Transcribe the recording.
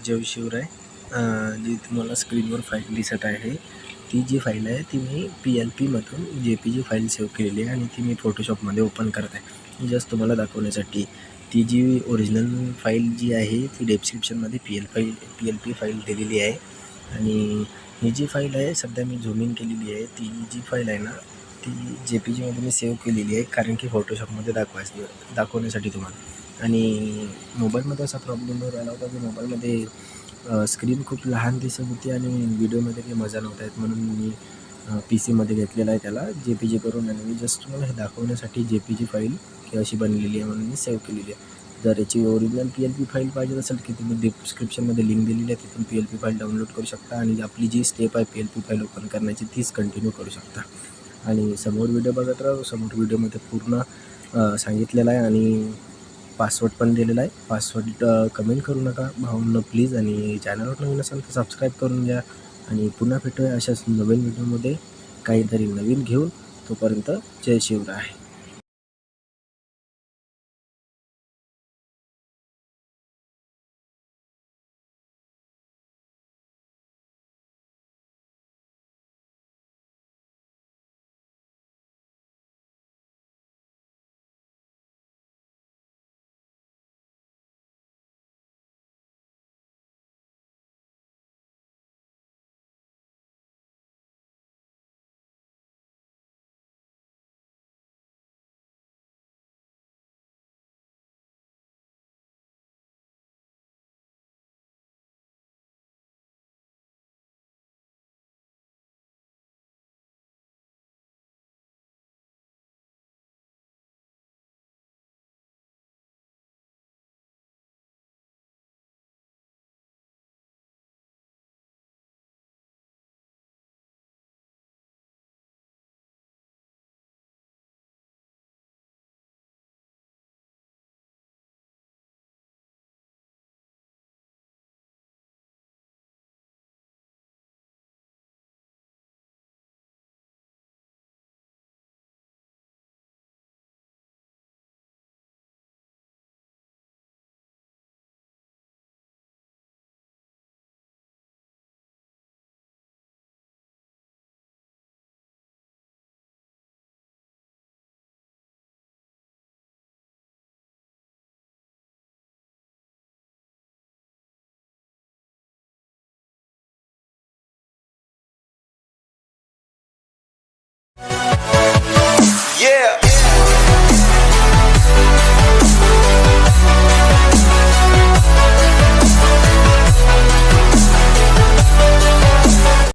जय शिवराय. जी तुम्हाला स्क्रीनवर फाईल दिसत आहे ती जी फाईल आहे ती मी PLPमधून JPG फाईल सेव्ह केलेली आहे आणि ती मी फोटोशॉपमध्ये ओपन करत आहे जस्ट तुम्हाला दाखवण्यासाठी. ती जी ओरिजिनल फाईल जी आहे ती डिस्क्रिप्शनमध्ये PLP फाईल दिलेली आहे आणि ही जी फाईल आहे सध्या मी झूम इन केलेली आहे. ती जी फाईल आहे ना ती JPGमध्ये मी सेव्ह केलेली आहे कारण की फोटोशॉपमध्ये दाखवण्यासाठी तुम्हाला. आणि मोबाईलमध्ये असा प्रॉब्लेम राहिला होता की मोबाईलमध्ये स्क्रीन खूप लहान दिसत होती आणि व्हिडिओमध्ये काही मजा नव्हता येत म्हणून मी PCमध्ये घेतलेला आहे त्याला JPG करून. आणि मी जस्ट तुम्हाला हे दाखवण्यासाठी JPG फाईल की अशी बनलेली आहे म्हणून मी सेव्ह केलेली आहे. जर याची ओरिजिनल PLP फाईल पाहिजे असेल की तुम्ही डिस्क्रिप्शनमध्ये लिंक दिलेली आहे तिथून PLP फाईल डाउनलोड करू शकता आणि आपली जी स्टेप आहे PLP फाईल ओपन करण्याची तीच कंटिन्यू करू शकता. आणि समोर व्हिडिओ बघत राहा. समोर व्हिडिओमध्ये पूर्ण सांगितलेलं आहे आणि पासवर्ड पण दिलेला आहे. पासवर्ड कमेंट करू नका भावांनो प्लीज. आणि चॅनलवर नवीन असाल तर सबस्क्राईब करून घ्या आणि पुन्हा भेटूया अशाच नवीन व्हिडिओमध्ये काहीतरी नवीन घेऊन. तोपर्यंत जय शिवराय.